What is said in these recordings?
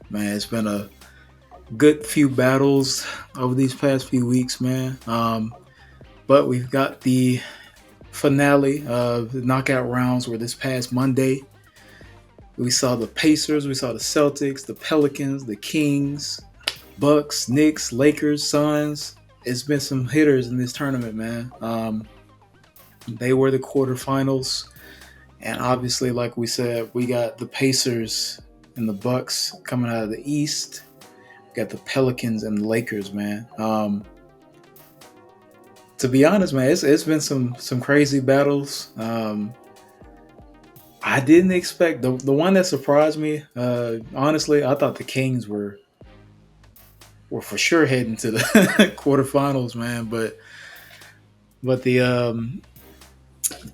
Man, it's been a good few battles over these past few weeks, man. But we've got the finale of the knockout rounds where this past Monday we saw the Pacers, we saw the Celtics, the Pelicans, the Kings, Bucks, Knicks, Lakers, Suns. It's been some hitters in this tournament, man. They were the quarterfinals, and obviously, like we said, we got the Pacers and the Bucks coming out of the East. We got the Pelicans and the Lakers, man. To be honest, man, it's been some crazy battles. I didn't expect the one that surprised me. Honestly, I thought the Kings were for sure heading to the quarterfinals, man. But the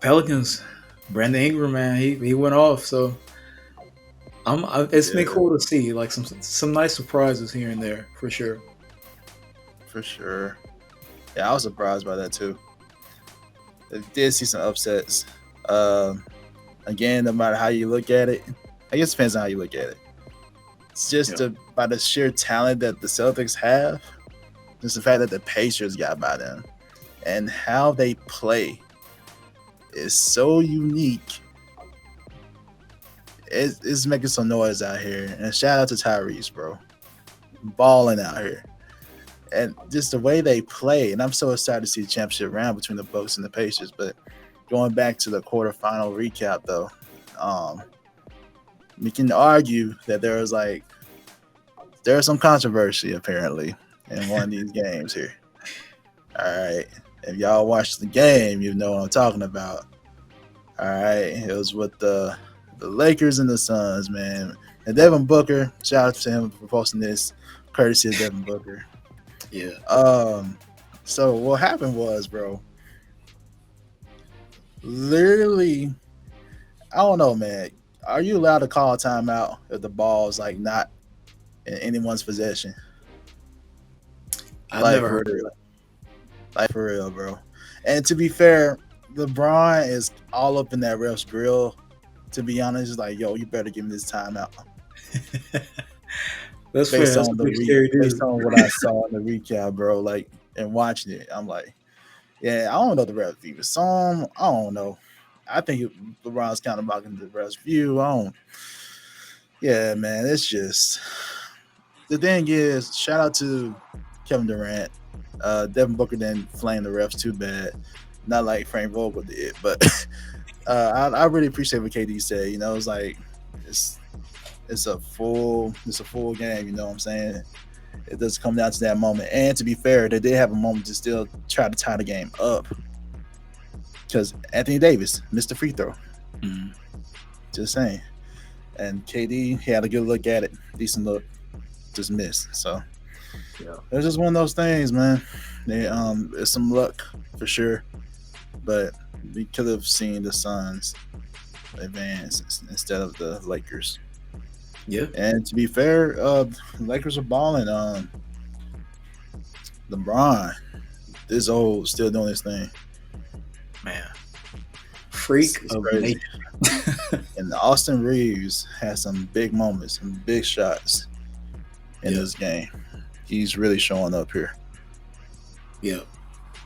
Pelicans, Brandon Ingram, man, he went off. So it's been cool to see like some nice surprises here and there for sure. For sure. Yeah, I was surprised by that too. I did see some upsets. Again, no matter how you look at it, I guess it depends on how you look at it. It's just by the sheer talent that the Celtics have, just the fact that the Pacers got by them, and how they play is so unique. It's making some noise out here. And shout out to Tyrese, bro. Balling out here. And just the way they play, and I'm so excited to see the championship round between the Bucks and the Pacers. But going back to the quarterfinal recap, though, we can argue that there's some controversy apparently in one of these games here. All right, if y'all watched the game, you know what I'm talking about. All right, it was with the Lakers and the Suns, man. And Devin Booker, shout out to him for posting this, courtesy of Devin Booker. Yeah. So what happened was, bro, literally, I don't know, man. Are you allowed to call a timeout if the ball is like not in anyone's possession? I've never heard of it. Like for real, bro. And to be fair, LeBron is all up in that ref's grill. To be honest, it's like, yo, you better give me this timeout. That's fair. Based on what I saw in the recap, bro, like, and watching it, I'm like, yeah, I don't know the ref even saw him. I don't know. I think LeBron's kind of blocking the ref's view. Yeah, man, it's just the thing is, shout out to Kevin Durant. Devin Booker didn't flame the refs too bad, not like Frank Vogel did, but I really appreciate what KD said. You know, it's like it's a full game. You know what I'm saying? It does come down to that moment. And to be fair, they did have a moment to still try to tie the game up because Anthony Davis missed the free throw. Mm-hmm. Just saying. And KD, he had a good look at it, decent look, just missed. So it's just one of those things, man. It's some luck for sure, but we could have seen the Suns advance instead of the Lakers. Yeah. And to be fair, the Lakers are balling. LeBron, this old, still doing his thing. Man. Freak of nature. And Austin Reeves has some big moments, some big shots in this game. He's really showing up here. Yeah.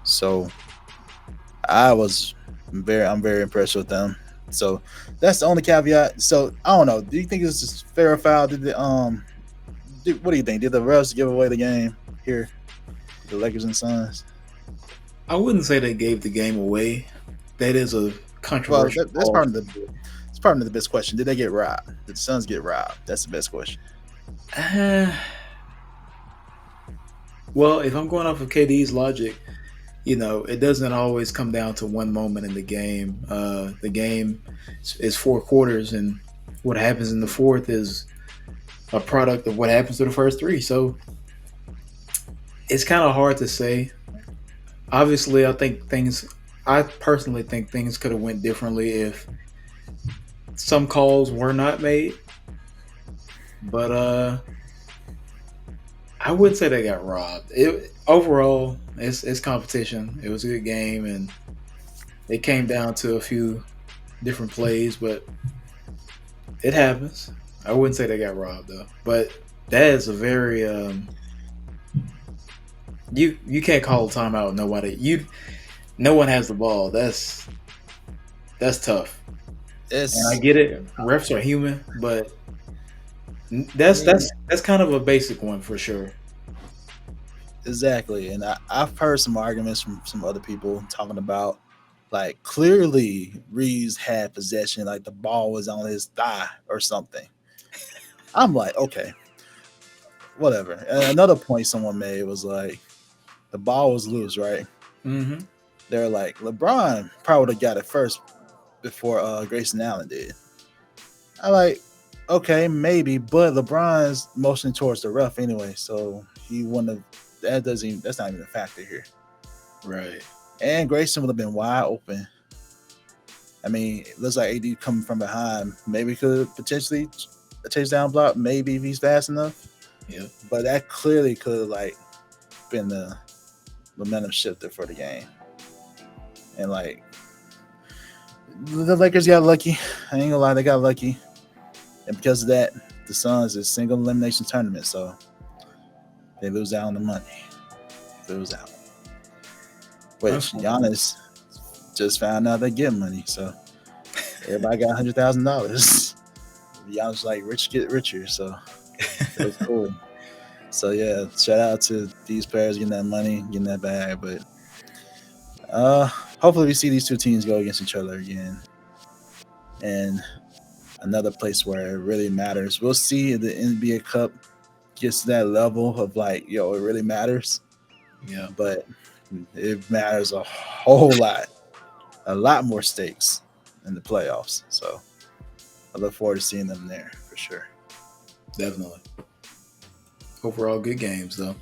So I'm very impressed with them. So that's the only caveat. So I don't know. Do you think this is fair or foul? What do you think? Did the refs give away the game here? The Lakers and Suns? I wouldn't say they gave the game away. That is a controversial. Well, that's part of the best question. Did they get robbed? Did the Suns get robbed? That's the best question. Well, if I'm going off of KD's logic, you know, it doesn't always come down to one moment in the game. The game is 4 quarters, and what happens in the fourth is a product of what happens to the first 3. So it's kind of hard to say. Obviously, I personally think things could have went differently if some calls were not made. But I wouldn't say they got robbed. Overall, it's competition. It was a good game, and it came down to a few different plays, but it happens. I wouldn't say they got robbed though. But That is a very you can't call a timeout. No one has the ball. That's tough. And I It's, get it. Refs are human, but I that's mean, that's that's kind of a basic one for sure. exactly. And I've heard some arguments from some other people talking about like clearly Reeves had possession, like the ball was on his thigh or something. I'm like, okay, whatever. And another point someone made was like the ball was loose, right? Mm-hmm. They're like LeBron probably would have got it first before Grayson Allen did. I like, okay, maybe, but LeBron's motioning towards the ref anyway, so he wouldn't have. That doesn't. That's not even a factor here. Right. And Grayson would have been wide open. I mean, it looks like AD coming from behind. Maybe could potentially a chase down block. Maybe if he's fast enough. Yeah. But that clearly could have like been the momentum shifter for the game. And like the Lakers got lucky. I ain't gonna lie, they got lucky. And because of that, the Suns is single elimination tournament, so they lose out on the money. Lose out. Which Giannis just found out they get money, so everybody got $100,000. Giannis like rich get richer, so it's cool. So yeah, shout out to these players getting that money, getting that bag. But hopefully we see these two teams go against each other again. And another place where it really matters. We'll see if the NBA Cup gets to that level of like, yo, it really matters. Yeah. But it matters a whole lot. A lot more stakes in the playoffs. So I look forward to seeing them there for sure. Definitely. Overall, good games though.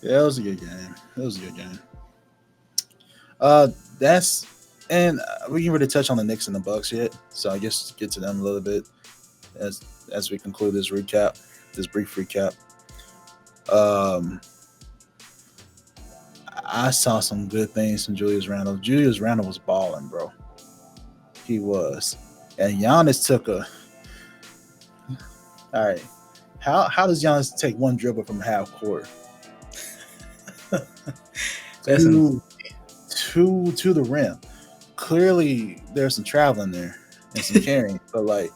Yeah, it was a good game. That's and we can really touch on the Knicks and the Bucks yet. So I guess get to them a little bit as we conclude this brief recap. I saw some good things from Julius Randle. Julius Randle was balling, bro. He was, and Giannis took a. All right, how does Giannis take one dribble from half court? That's to the rim. Clearly, there's some traveling there and some carrying, but like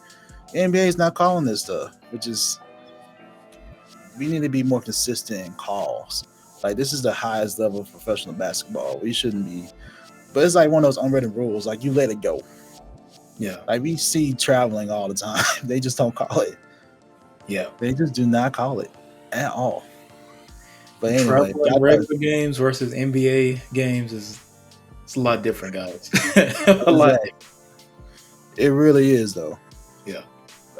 NBA is not calling this stuff, which is we need to be more consistent in calls. Like this is the highest level of professional basketball. We shouldn't be, but it's like one of those unwritten rules. Like you let it go. Yeah. Like we see traveling all the time. They just don't call it. Yeah. They just do not call it at all. But anyway, travel in regular games versus NBA games it's a lot different, guys. A lot. It really is, though. Yeah.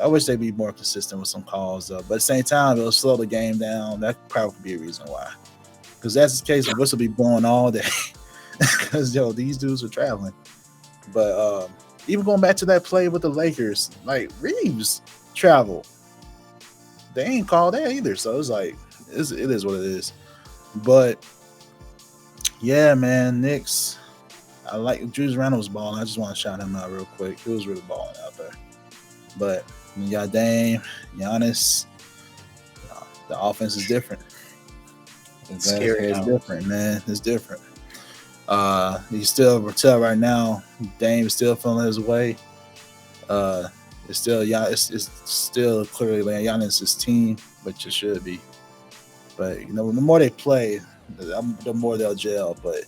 I wish they'd be more consistent with some calls, though. But at the same time, it'll slow the game down. That probably could be a reason why. Because that's the case, the whistle be blowing all day. Because, these dudes are traveling. But even going back to that play with the Lakers, like, Reeves traveled. They ain't called that either. So it's like, it is what it is. But, yeah, man, Knicks. I like Julius Randle was balling. I just want to shout him out real quick. He was really balling out there. But you got Dame, Giannis. The offense is different. It's scary. It's different, man. It's different. You still tell right now, Dame is still feeling his way. It's still clearly Giannis' team, which it should be. But the more they play, the more they'll gel. But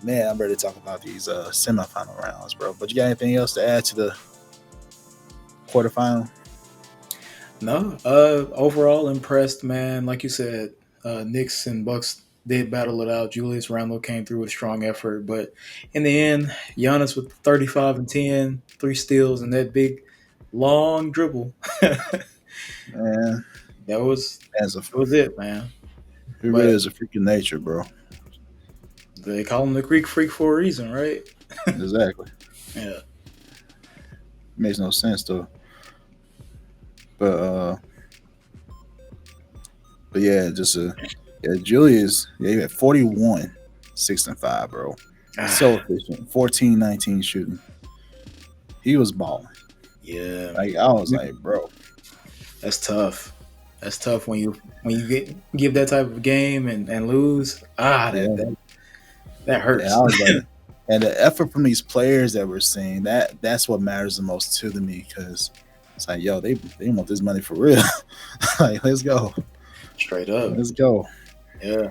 man, I'm ready to talk about these semifinal rounds, bro. But you got anything else to add to the quarterfinal? No. Overall impressed, man. Like you said, Knicks and Bucks did battle it out. Julius Randle came through with a strong effort, but in the end, Giannis with 35 and 10, 3 steals, and that big long dribble. Man, that was it, man. He really is a freak of nature, bro. They call him the Greek Freak for a reason, right? Exactly. Yeah. Makes no sense though. But yeah, Julius, he had 41, 6 and 5, bro. So efficient. 14-19 shooting. He was balling. Yeah. Like I was like, bro. That's tough. That's tough when you give that type of game and lose. Yeah, That yeah. I hurts. was like, and the effort from these players that we're seeing, that's what matters the most to me, because it's like, yo, they want this money for real. Like, let's go, Straight up. let's go. Yeah.